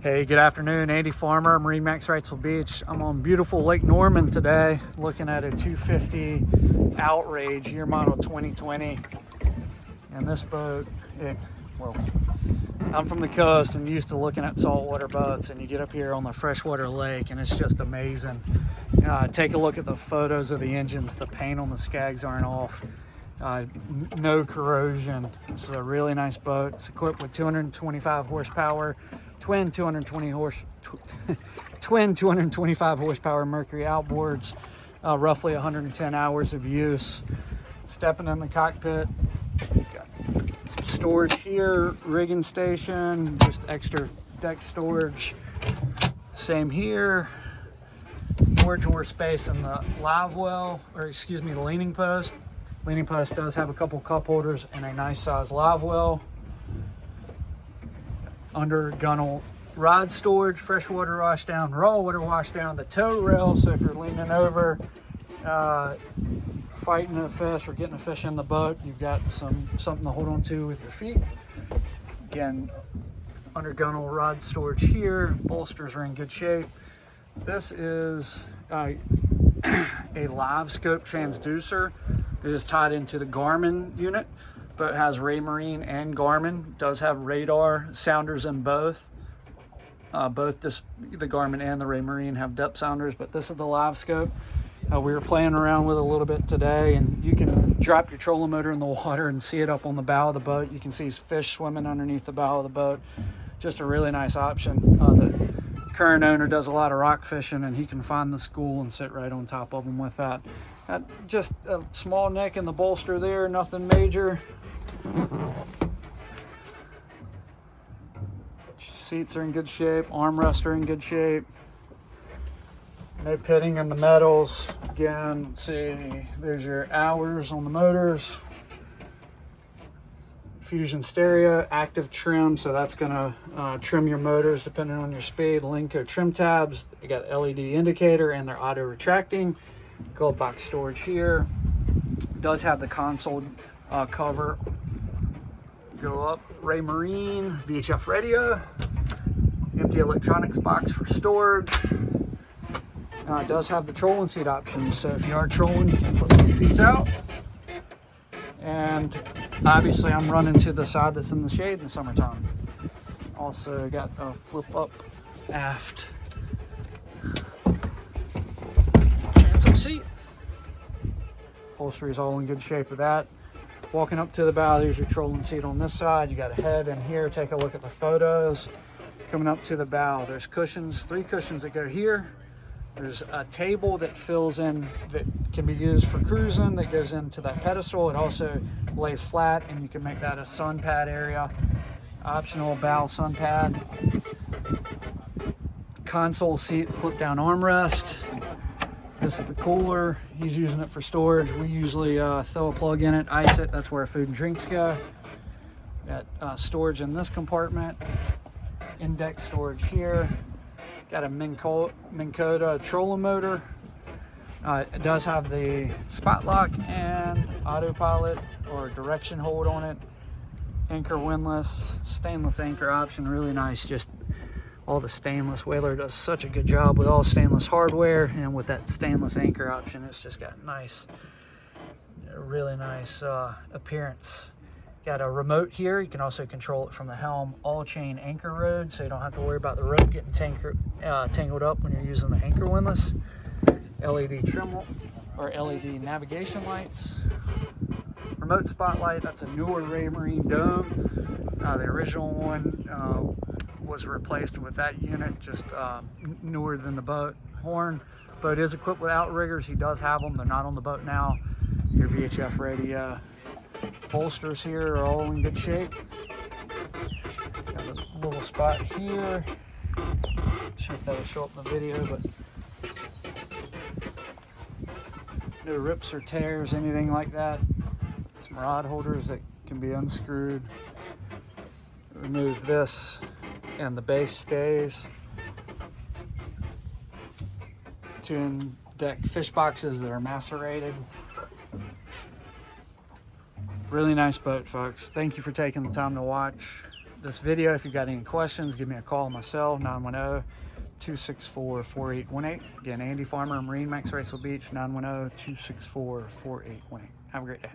Hey, good afternoon. Andy Farmer, MarineMax Wrightsville Beach. I'm on beautiful Lake Norman today, looking at a 250 Outrage, year model 2020. And this boat, well, I'm from the coast and used to looking at saltwater boats, and you get up here on the freshwater lake and it's just amazing. Take a look at the photos of the engines. The paint on the skags aren't off. No corrosion. This is a really nice boat. It's equipped with 225 horsepower, twin 225 horsepower Mercury outboards, roughly 110 hours of use. Stepping in the cockpit, got some storage here, rigging station, just extra deck storage. Same here. More drawer space in the live well, or excuse me, the leaning post. Leaning post does have a couple cup holders and a nice size live well. Under gunnel rod storage, freshwater wash down, raw water wash down, the tow rail, so if you're leaning over, fighting a fish or getting a fish in the boat, you've got something to hold on to with your feet. Again, under gunnel rod storage here, bolsters are in good shape. This is a live scope transducer. It is tied into the Garmin unit, but it has Raymarine and Garmin. It does have radar sounders in both. The Garmin and the Raymarine have depth sounders, but this is the live scope. We were playing around with it a little bit today, and you can drop your trolling motor in the water and see it up on the bow of the boat. You can see fish swimming underneath the bow of the boat. Just a really nice option. The current owner does a lot of rock fishing, and he can find the school and sit right on top of them with that. Just a small neck in the bolster there, nothing major. Seats are in good shape, armrests are in good shape. No pitting in the metals. Again, let's see, there's your hours on the motors. Fusion stereo, active trim, so that's gonna trim your motors depending on your speed. Linko trim tabs, you got LED indicator and they're auto retracting. Glove box storage here. Does have the console cover. Go up, Raymarine, VHF radio. Empty electronics box for storage. It does have the trolling seat options, so if you are trolling, you can flip these seats out. And obviously I'm running to the side that's in the shade in the summertime. Also got a flip up aft transom seat. Upholstery is all in good shape with that. Walking up to the bow, there's your trolling seat on this side. You got a head in here. Take a look at the photos. Coming up to the bow, there's cushions, 3 cushions that go here. There's a table that fills in, that can be used for cruising, that goes into that pedestal. It also lays flat, and you can make that a sun pad area. Optional bow sun pad. Console seat, flip down armrest. This is the cooler. He's using it for storage. We usually throw a plug in it, ice it. That's where our food and drinks go. Got storage in this compartment. Index storage here. Got a Minn Kota trolling motor. It does have the spot lock and autopilot or direction hold on it. Anchor windlass, stainless anchor option, really nice. Just all the stainless. Whaler does such a good job with all stainless hardware, and with that stainless anchor option, it's just got really nice appearance. Got a remote here. You can also control it from the Helm all-chain anchor rod, so you don't have to worry about the rope getting tangled up when you're using the anchor windlass. LED trim or LED navigation lights. Remote spotlight. That's a newer Raymarine dome. The original one was replaced with that unit, just newer than the boat. Horn. Boat is equipped with outriggers. He does have them. They're not on the boat now. Your VHF radio. Bolsters here are all in good shape. Got a little spot here. Not sure if that'll show up in the video, but no rips or tears, anything like that. Some rod holders that can be unscrewed. Remove this and the base stays. 2 in-deck fish boxes that are macerated. Really nice boat, folks. Thank you for taking the time to watch. this video. If you've got any questions, give me a call on my cell, 910-264-4818. Again, Andy Farmer, MarineMax Wrightsville Beach, 910-264-4818. Have a great day.